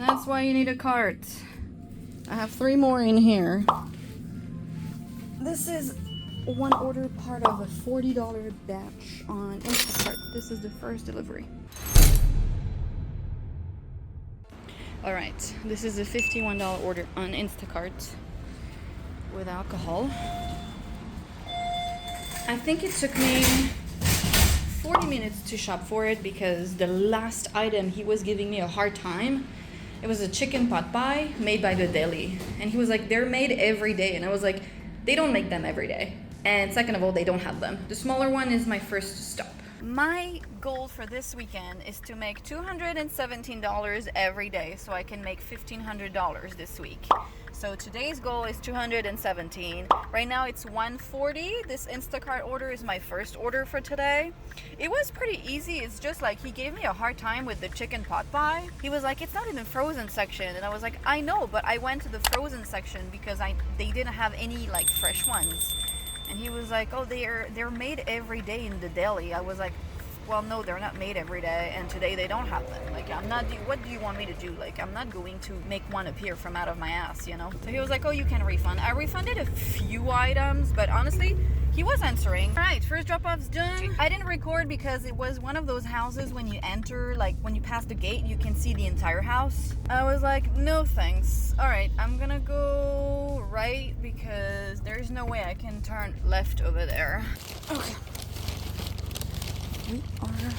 That's why you need a cart. I have 3 more in here. This is one order part of a $40 batch on Instacart. This is the first delivery. Alright, this is a $51 order on Instacart with alcohol. I think it took me 40 minutes to shop for it because the last item he was giving me a hard time. It was a chicken pot pie made by the deli. And he was like, they're made every day. And I was like, they don't make them every day. And second of all, they don't have them. The smaller one is my first stop. My goal for this weekend is to make $217 every day so I can make $1,500 this week. So today's goal is $217. Right now it's $140. This Instacart order is my first order for today. It was pretty easy. It's just like he gave me a hard time with the chicken pot pie. He was like, it's not in the frozen section. And I was like, I know, but I went to the frozen section because they didn't have any like fresh ones. And he was like, oh, they're made every day in the deli. I was like, well, no, they're not made every day, and today they don't have them. Like, what do you want me to do? Like, I'm not going to make one appear from out of my ass, you know? So he was like, oh, you can refund. I refunded a few items, but honestly, he was answering. All right, first drop-off's done. I didn't record because it was one of those houses when you enter, like when you pass the gate, you can see the entire house. I was like, no thanks. All right, I'm gonna go right because there's no way I can turn left over there. Okay. We are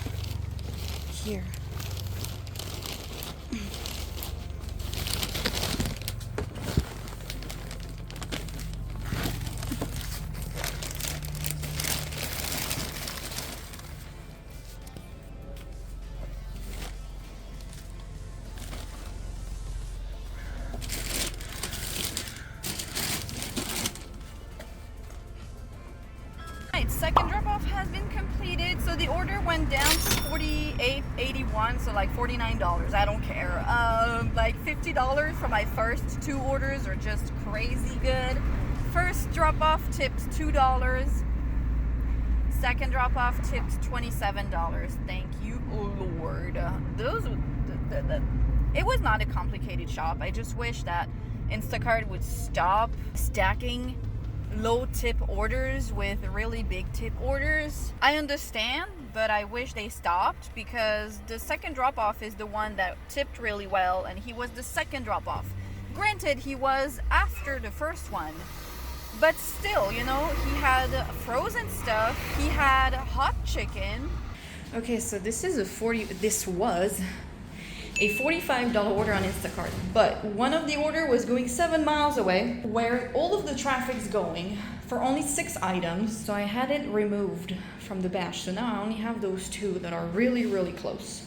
here. Second drop-off has been completed, so the order went down to $48.81, so like $49. I don't care. Like $50 for my first 2 orders are just crazy good. First drop-off tipped $2. Second drop-off tipped $27. Thank you, Lord. It was not a complicated shop. I just wish that Instacart would stop stacking low tip orders with really big tip orders. I understand, but I wish they stopped because the second drop off is the one that tipped really well, and he was the second drop off. Granted, he was after the first one, but still, you know, he had frozen stuff, he had hot chicken. Okay, so this was a $45 order on Instacart, but one of the order was going 7 miles away where all of the traffic's going for only 6 items. So I had it removed from the batch. So now I only have those 2 that are really, really close.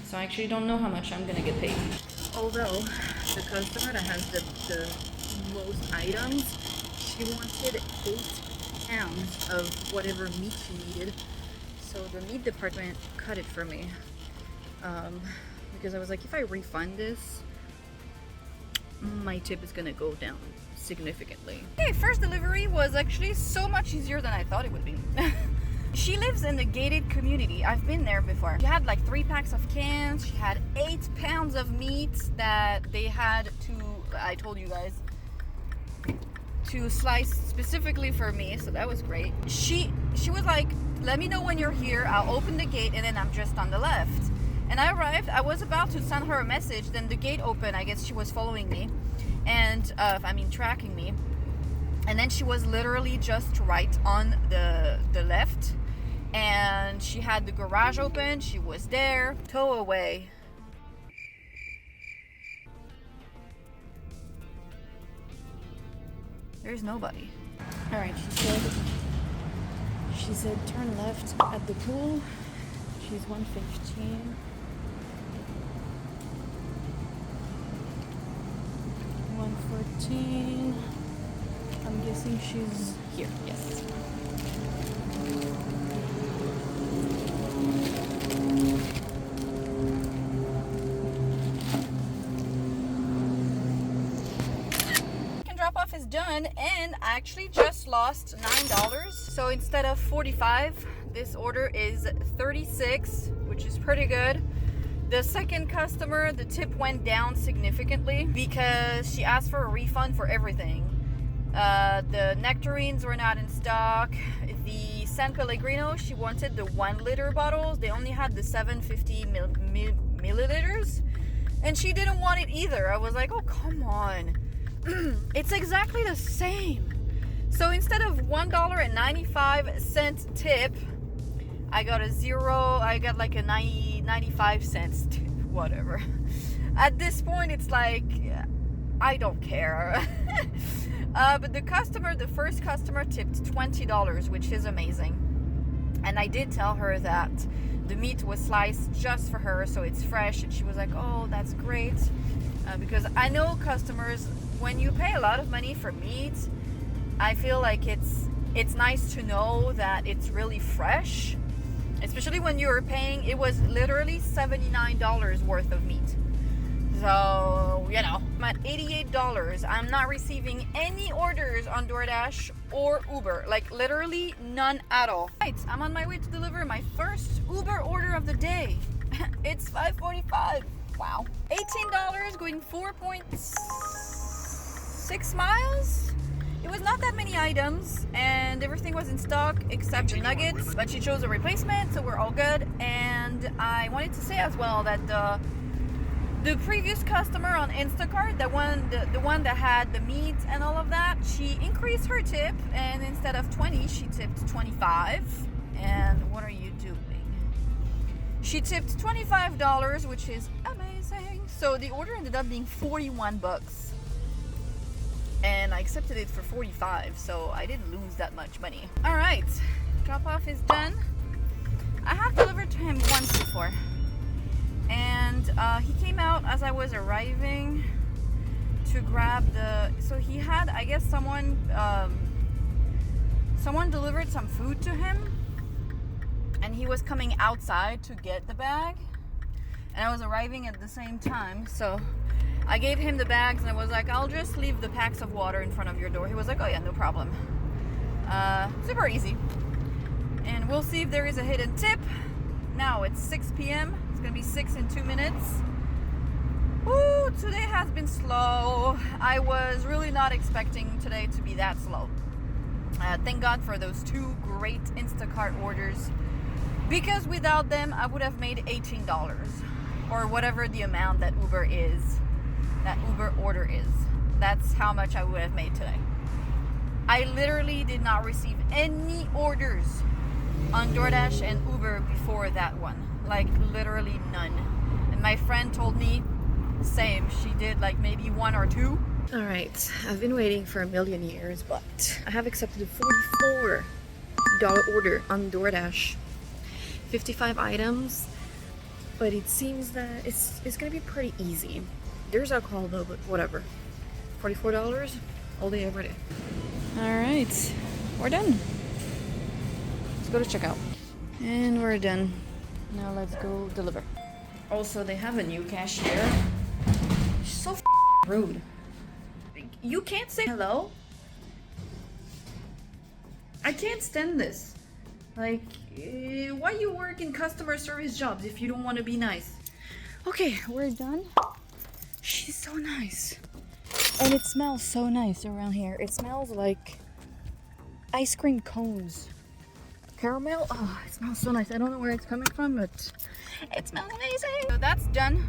So I actually don't know how much I'm gonna get paid. Although the customer that has the most items, she wanted 8 pounds of whatever meat she needed. So the meat department cut it for me. Because I was like, if I refund this, my tip is gonna go down significantly. Okay, first delivery was actually so much easier than I thought it would be. She lives in a gated community. I've been there before. She had like 3 packs of cans. She had 8 pounds of meat that they had to, I told you guys, to slice specifically for me, so that was great. She was like, let me know when you're here, I'll open the gate and then I'm just on the left. And I arrived, I was about to send her a message, then the gate opened. I guess she was following me and tracking me. And then she was literally just right on the left, and she had the garage open. She was there. Tow away. There's nobody. All right, she said turn left at the pool. She's 115. 114. I'm guessing she's here. Yes. Drop off is done, and I actually just lost $9. So instead of 45, this order is 36, which is pretty good. The second customer, the tip went down significantly because she asked for a refund for everything. The nectarines were not in stock. The San Pellegrino, she wanted the 1 liter bottles. They only had the 750 milliliters. And she didn't want it either. I was like, oh, come on. It's exactly the same. So instead of $1.95 tip, I got like a 95 cents tip, whatever. At this point, it's like, I don't care. But the first customer tipped $20, which is amazing. And I did tell her that the meat was sliced just for her, so it's fresh. And she was like, oh, that's great. Because I know customers, when you pay a lot of money for meat, I feel like it's nice to know that it's really fresh. Especially when you're paying, it was literally $79 worth of meat. So, you know, I'm at $88. I'm not receiving any orders on Doordash or Uber. Like, literally none at all. Right, I'm on my way to deliver my first Uber order of the day. It's 5:45. Wow. $18 going 4.6 miles. It was not that many items, and everything was in stock except the nuggets, but she chose a replacement, so we're all good. And I wanted to say as well that the previous customer on Instacart, the one that had the meat and all of that, she increased her tip, and instead of 20, she tipped 25. And what are you doing? She tipped $25, which is amazing. So the order ended up being 41 bucks. And I accepted it for 45, so I didn't lose that much money. All right, drop off is done. I have delivered to him once before, and he came out as I was arriving to grab so he had, I guess, someone delivered some food to him, and he was coming outside to get the bag, and I was arriving at the same time, so I gave him the bags and I was like, I'll just leave the packs of water in front of your door. He was like, oh yeah, no problem. Super easy. And we'll see if there is a hidden tip. Now it's 6 p.m. It's gonna be 6 in 2 minutes. Woo, today has been slow. I was really not expecting today to be that slow. Thank God for those 2 great Instacart orders, because without them I would have made $18 or whatever the amount that Uber order is. That's how much I would have made today. I literally did not receive any orders on Doordash and Uber before that one. Like, literally none. And my friend told me, same, she did like maybe 1 or 2. All right, I've been waiting for a million years, but I have accepted a $44 order on Doordash. 55 items, but it seems that it's gonna be pretty easy. There's alcohol though, but whatever. $44 all day, every day. All right, we're done. Let's go to checkout. And we're done. Now let's go deliver. Also, they have a new cashier. She's so rude. You can't say hello. I can't stand this. Like, why you work in customer service jobs if you don't want to be nice? Okay, we're done. She's so nice. And it smells so nice around here. It smells like ice cream cones. Caramel. Oh, it smells so nice. I don't know where it's coming from, but it smells amazing. So that's done.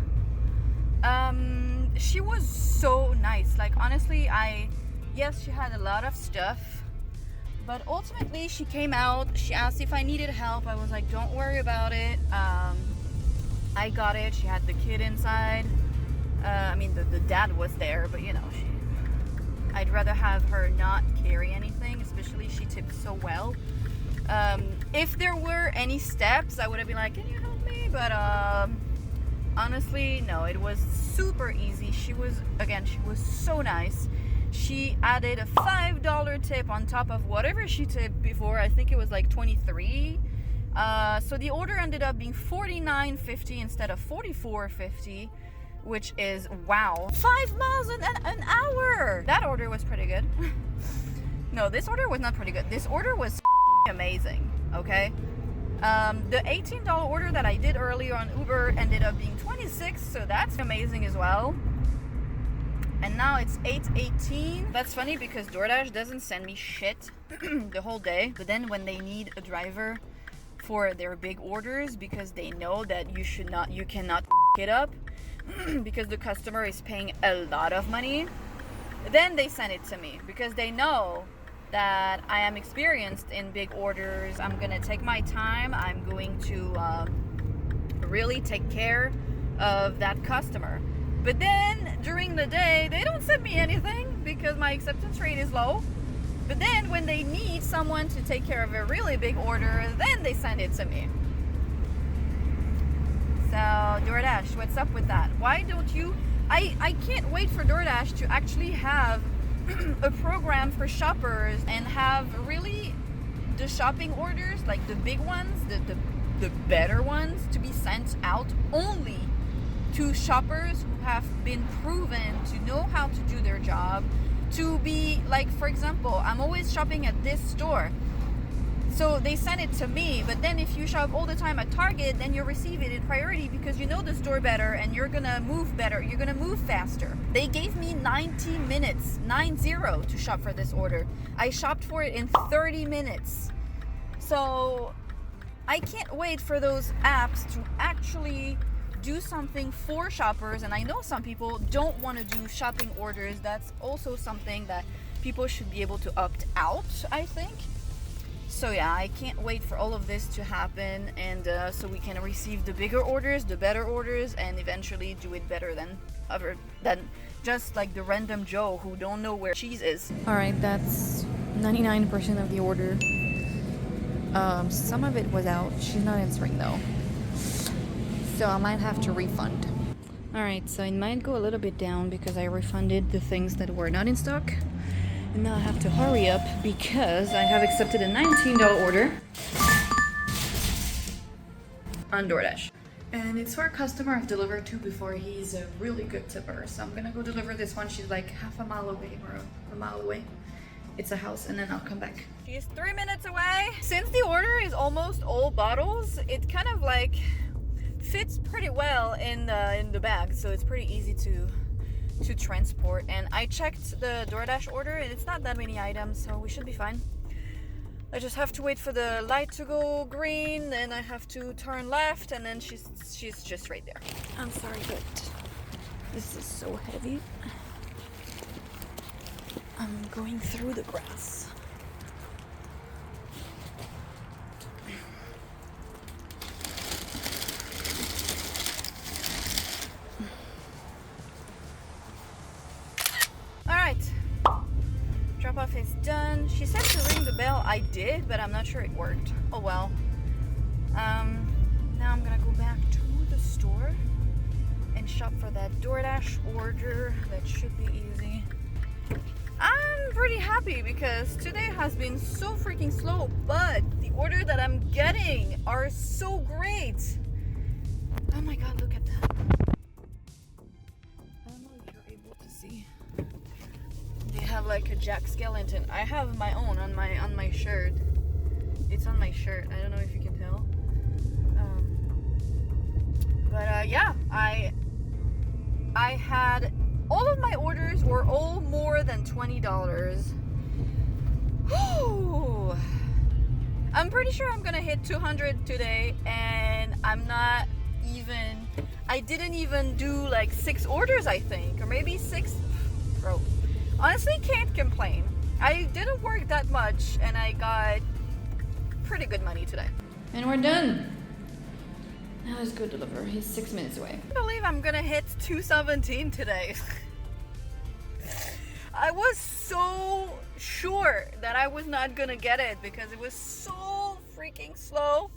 She was so nice. Like, honestly, yes, she had a lot of stuff, but ultimately she came out. She asked if I needed help. I was like, don't worry about it. I got it. She had the kid inside. I mean, the dad was there, but you know, I'd rather have her not carry anything, especially she tipped so well. If there were any steps, I would have been like, can you help me? But honestly, no, it was super easy. She was so nice. She added a $5 tip on top of whatever she tipped before. I think it was like 23. So the order ended up being $49.50 instead of $44.50. Which is, wow, 5 miles an hour. That order was pretty good. No, this order was not pretty good. This order was amazing, okay? The $18 order that I did earlier on Uber ended up being $26, so that's amazing as well. And now it's 8:18. That's funny because DoorDash doesn't send me shit the whole day. But then when they need a driver for their big orders, because they know that you cannot it up because the customer is paying a lot of money, then they send it to me because they know that I am experienced in big orders. I'm gonna take my time. I'm going to really take care of that customer. But then during the day, they don't send me anything because my acceptance rate is low. But then when they need someone to take care of a really big order, then they send it to me. So DoorDash, what's up with that? Why don't you? I can't wait for DoorDash to actually have a program for shoppers and have really the shopping orders, like the big ones, the better ones, to be sent out only to shoppers who have been proven to know how to do their job, to be like, for example, I'm always shopping at this store, so they send it to me. But then if you shop all the time at Target, then you receive it in priority because you know the store better and you're gonna move better, you're gonna move faster. They gave me 90 minutes, 90, to shop for this order. I shopped for it in 30 minutes. So I can't wait for those apps to actually do something for shoppers. And I know some people don't want to do shopping orders. That's also something that people should be able to opt out, I think. So yeah, I can't wait for all of this to happen, and so we can receive the bigger orders, the better orders, and eventually do it better than just like the random Joe who don't know where cheese is. All right, that's 99% of the order. Some of it was out. She's not answering though, so I might have to refund. All right, so it might go a little bit down because I refunded the things that were not in stock. And now I have to hurry up because I have accepted a $19 order on DoorDash. And it's for a customer I've delivered to before. He's a really good tipper. So I'm gonna go deliver this one. She's like half a mile away or a mile away. It's a house, and then I'll come back. She's 3 minutes away. Since the order is almost all bottles, it kind of like fits pretty well in the bag. So it's pretty easy to transport. And I checked the DoorDash order and it's not that many items, so we should be fine. I just have to wait for the light to go green, and I have to turn left, and then she's just right there. I'm sorry, but this is so heavy. I'm going through the grass. Drop off is done. She said to ring the bell. I did, but I'm not sure it worked. Oh well. Now I'm gonna go back to the store and shop for that DoorDash order. That should be easy. I'm pretty happy because today has been so freaking slow, but the order that I'm getting are so great. Oh my god, look at that. I don't know if you're able to see. They have like a Jack Skellington. I have my own on my shirt. It's on my shirt. I don't know if you can tell. Yeah, I had all of my orders were all more than $20. Whew. I'm pretty sure I'm gonna hit 200 today, and I didn't even do like 6 orders, I think, or maybe 6. Bro, honestly, can't complain. I didn't work that much, and I got pretty good money today. And we're done. Now let's go deliver. He's 6 minutes away. I believe I'm gonna hit 217 today. I was so sure that I was not gonna get it because it was so freaking slow.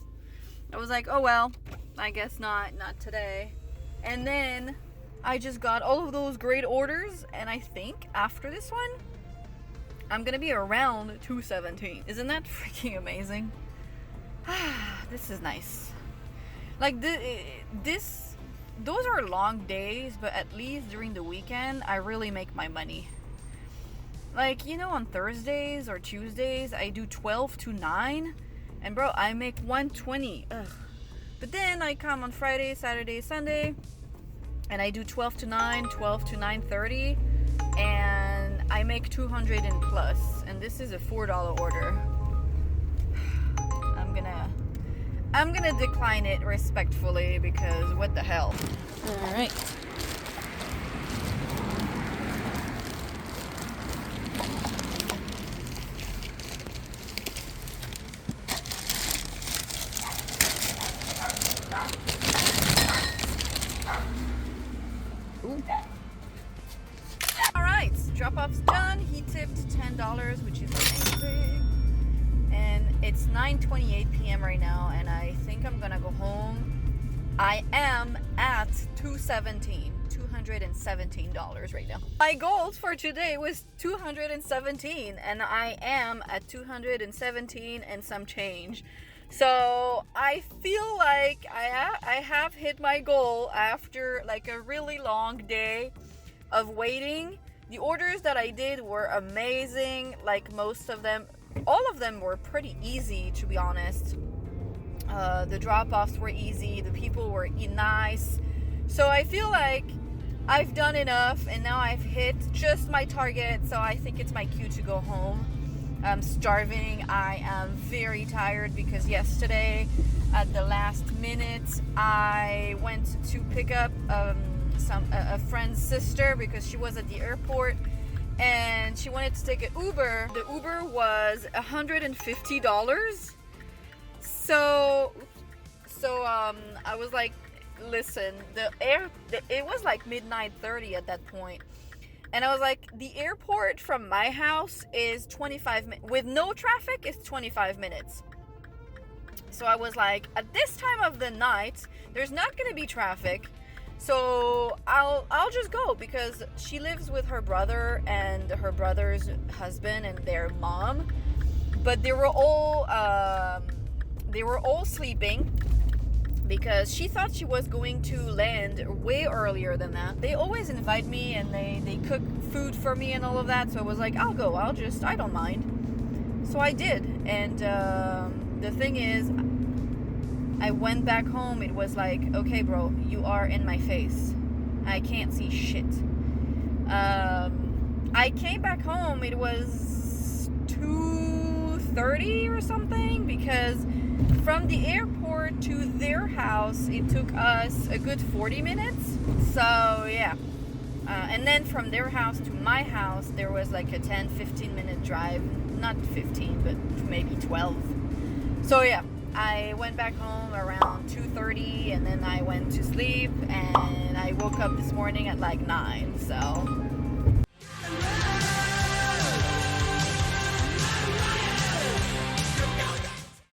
I was like, oh well, I guess not today. And then I just got all of those great orders, and I think after this one, I'm gonna be around 217. Isn't that freaking amazing? This is nice. Like those are long days, but at least during the weekend, I really make my money. Like, you know, on Thursdays or Tuesdays, I do 12 to 9, And bro, I make 120. Ugh. But then I come on Friday, Saturday, Sunday, and I do 12 to 9, 12 to 9:30, and I make 200 and plus. And this is a $4 order. I'm gonna decline it respectfully because what the hell. All right. Ooh. All right, drop-off's done. He tipped $10, which is amazing. And it's 9:28 p.m. right now, and I think I'm gonna go home. I am at $217 right now. My goals for today was 217, and I am at 217 and some change. So I feel like I have hit my goal after like a really long day of waiting. The orders that I did were amazing. Like most of them, all of them were pretty easy, to be honest. The drop-offs were easy. The people were nice. So I feel like I've done enough, and now I've hit just my target. So I think it's my cue to go home. I'm starving. I am very tired because yesterday at the last minute I went to pick up a friend's sister because she was at the airport and she wanted to take an Uber. The Uber was $150. So I was like, listen, it was like midnight 30 at that point. And I was like, the airport from my house is 25 minutes. With no traffic, it's 25 minutes. So I was like, at this time of the night, there's not going to be traffic. So I'll just go because she lives with her brother and her brother's husband and their mom. But they were all sleeping because she thought she was going to land way earlier than that. They always invite me and they cook food for me and all of that. So I was like, I'll go. I don't mind. So I did. And the thing is, I went back home. It was like, okay, bro, you are in my face. I can't see shit. I came back home. It was 2:30 or something because from the airport to their house, it took us a good 40 minutes. So, yeah. And then from their house to my house, there was like a 10-15 minute drive. Not 15, but maybe 12. So, yeah. I went back home around 2:30, and then I went to sleep, and I woke up this morning at like 9. So,